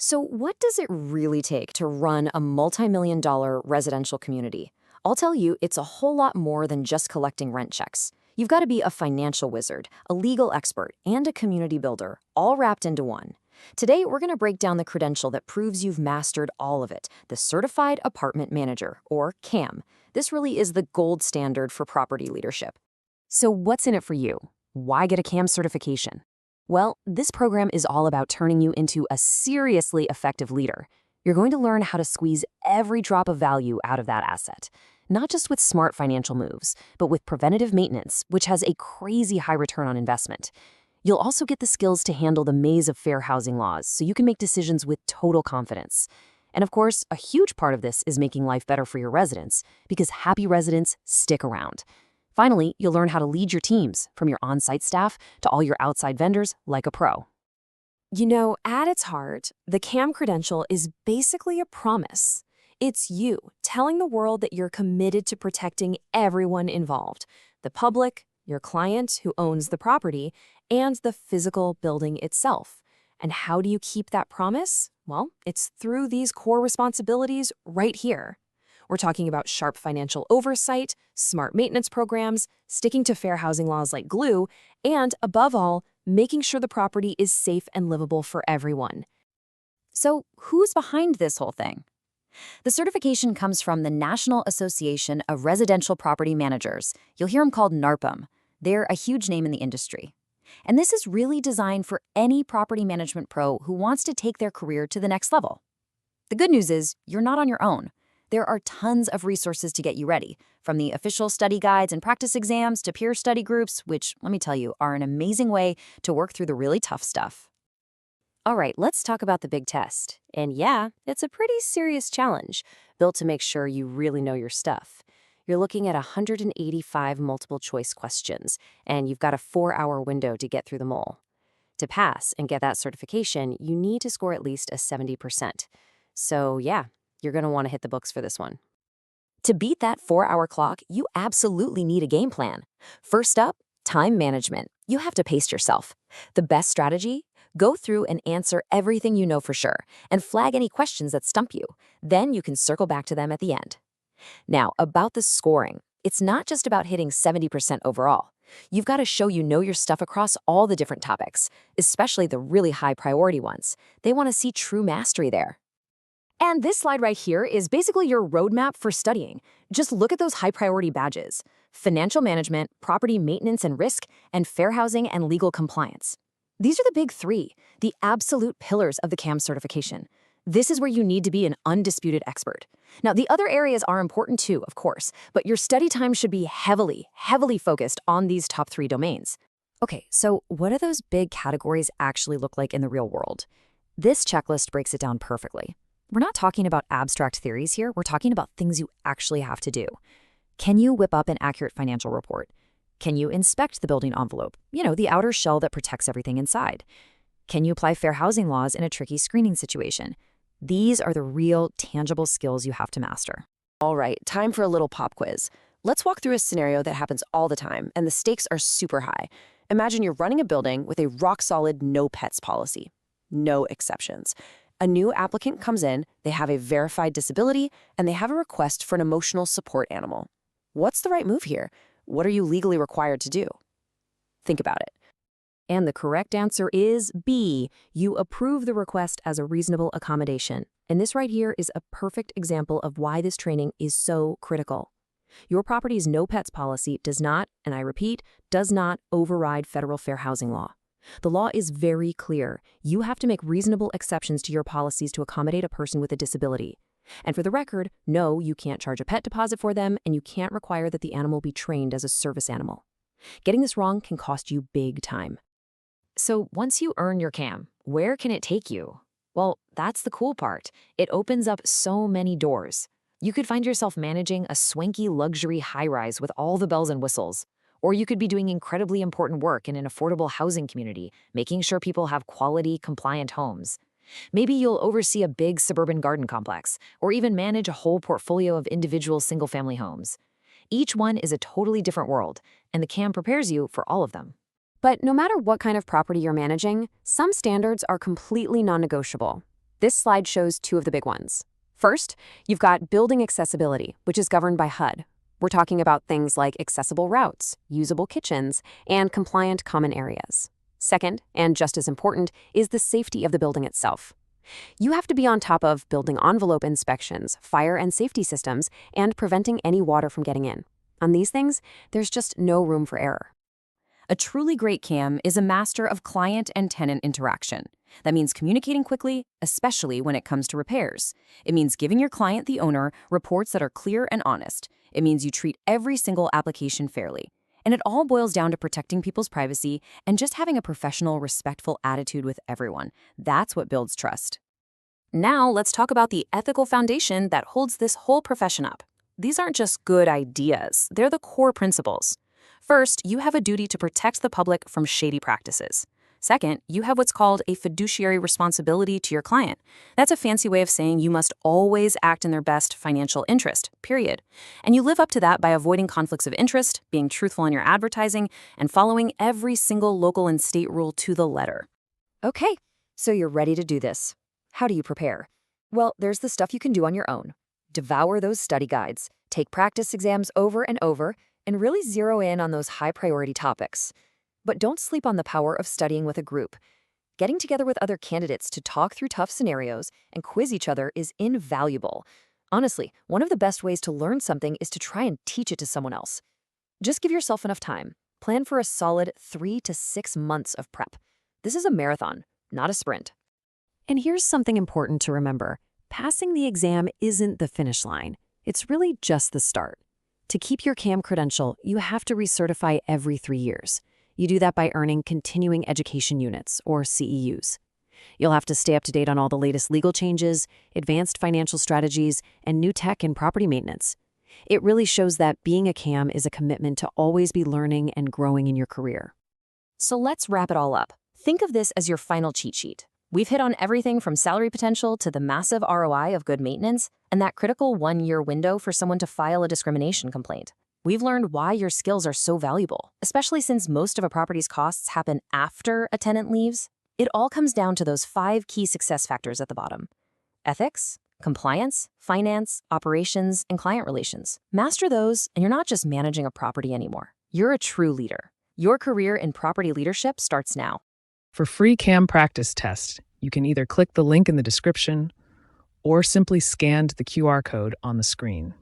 So, what does it really take to run a multi-million-dollar residential community? I'll tell you, it's a whole lot more than just collecting rent checks. You've got to be a financial wizard, a legal expert, and a community builder, all wrapped into one. Today, we're going to break down the credential that proves you've mastered all of it, the Certified Apartment Manager, or CAM. This really is the gold standard for property leadership. So, what's in it for you? Why get a CAM certification? Well, this program is all about turning you into a seriously effective leader. You're going to learn how to squeeze every drop of value out of that asset, not just with smart financial moves, but with preventative maintenance, which has a crazy high return on investment. You'll also get the skills to handle the maze of fair housing laws so you can make decisions with total confidence. And of course, a huge part of this is making life better for your residents, because happy residents stick around. Finally, you'll learn how to lead your teams, from your on-site staff to all your outside vendors, like a pro. You know, at its heart, the CAM credential is basically a promise. It's you telling the world that you're committed to protecting everyone involved: the public, your client who owns the property, and the physical building itself. And how do you keep that promise? Well, it's through these core responsibilities right here. We're talking about sharp financial oversight, smart maintenance programs, sticking to fair housing laws like glue, and, above all, making sure the property is safe and livable for everyone. So, who's behind this whole thing? The certification comes from the National Association of Residential Property Managers. You'll hear them called NARPM. They're a huge name in the industry. And this is really designed for any property management pro who wants to take their career to the next level. The good news is, you're not on your own. There are tons of resources to get you ready, from the official study guides and practice exams to peer study groups, which, let me tell you, are an amazing way to work through the really tough stuff. All right, let's talk about the big test. And yeah, it's a pretty serious challenge, built to make sure you really know your stuff. You're looking at 185 multiple-choice questions, and you've got a 4-hour window to get through them all. To pass and get that certification, you need to score at least a 70%. So yeah, you're going to want to hit the books for this one. To beat that 4-hour clock, you absolutely need a game plan. First up, time management. You have to pace yourself. The best strategy? Go through and answer everything you know for sure, and flag any questions that stump you. Then you can circle back to them at the end. Now, about the scoring, it's not just about hitting 70% overall. You've got to show you know your stuff across all the different topics, especially the really high priority ones. They want to see true mastery there. And this slide right here is basically your roadmap for studying. Just look at those high-priority badges: financial management, property maintenance and risk, and fair housing and legal compliance. These are the big three, the absolute pillars of the CAM certification. This is where you need to be an undisputed expert. Now, the other areas are important too, of course, but your study time should be heavily focused on these top 3 domains. Okay, so what do those big categories actually look like in the real world? This checklist breaks it down perfectly. We're not talking about abstract theories here, we're talking about things you actually have to do. Can you whip up an accurate financial report? Can you inspect the building envelope? You know, the outer shell that protects everything inside. Can you apply fair housing laws in a tricky screening situation? These are the real, tangible skills you have to master. All right, time for a little pop quiz. Let's walk through a scenario that happens all the time, and the stakes are super high. Imagine you're running a building with a rock-solid no pets policy. No exceptions. A new applicant comes in, they have a verified disability, and they have a request for an emotional support animal. What's the right move here? What are you legally required to do? Think about it. And the correct answer is B. You approve the request as a reasonable accommodation. And this right here is a perfect example of why this training is so critical. Your property's no pets policy does not, and I repeat, does not override federal fair housing law. The law is very clear. You have to make reasonable exceptions to your policies to accommodate a person with a disability. And for the record, no, you can't charge a pet deposit for them, and you can't require that the animal be trained as a service animal. Getting this wrong can cost you big time. So once you earn your CAM, where can it take you? Well, that's the cool part. It opens up so many doors. You could find yourself managing a swanky luxury high-rise with all the bells and whistles. Or you could be doing incredibly important work in an affordable housing community, making sure people have quality, compliant homes. Maybe you'll oversee a big suburban garden complex, or even manage a whole portfolio of individual single-family homes. Each one is a totally different world, and the CAM prepares you for all of them. But no matter what kind of property you're managing, some standards are completely non-negotiable. This slide shows two of the big ones. First, you've got building accessibility, which is governed by HUD. We're talking about things like accessible routes, usable kitchens, and compliant common areas. Second, and just as important, is the safety of the building itself. You have to be on top of building envelope inspections, fire and safety systems, and preventing any water from getting in. On these things, there's just no room for error. A truly great CAM is a master of client and tenant interaction. That means communicating quickly, especially when it comes to repairs. It means giving your client, the owner, reports that are clear and honest. It means you treat every single application fairly. And it all boils down to protecting people's privacy and just having a professional, respectful attitude with everyone. That's what builds trust. Now, let's talk about the ethical foundation that holds this whole profession up. These aren't just good ideas, they're the core principles. First, you have a duty to protect the public from shady practices. Second, you have what's called a fiduciary responsibility to your client. That's a fancy way of saying you must always act in their best financial interest, period. And you live up to that by avoiding conflicts of interest, being truthful in your advertising, and following every single local and state rule to the letter. Okay, so you're ready to do this. How do you prepare? Well, there's the stuff you can do on your own. Devour those study guides, take practice exams over and over, and really zero in on those high-priority topics. But don't sleep on the power of studying with a group. Getting together with other candidates to talk through tough scenarios and quiz each other is invaluable. Honestly, one of the best ways to learn something is to try and teach it to someone else. Just give yourself enough time. Plan for a solid 3 to 6 months of prep. This is a marathon, not a sprint. And here's something important to remember. Passing the exam isn't the finish line. It's really just the start. To keep your CAM credential, you have to recertify every 3 years. You do that by earning continuing education units, or CEUs. You'll have to stay up to date on all the latest legal changes, advanced financial strategies, and new tech in property maintenance. It really shows that being a CAM is a commitment to always be learning and growing in your career. So let's wrap it all up. Think of this as your final cheat sheet. We've hit on everything from salary potential to the massive ROI of good maintenance and that critical 1-year window for someone to file a discrimination complaint. We've learned why your skills are so valuable, especially since most of a property's costs happen after a tenant leaves. It all comes down to those 5 key success factors at the bottom: ethics, compliance, finance, operations, and client relations. Master those, and you're not just managing a property anymore. You're a true leader. Your career in property leadership starts now. For free CAM practice test, you can either click the link in the description or simply scan the QR code on the screen.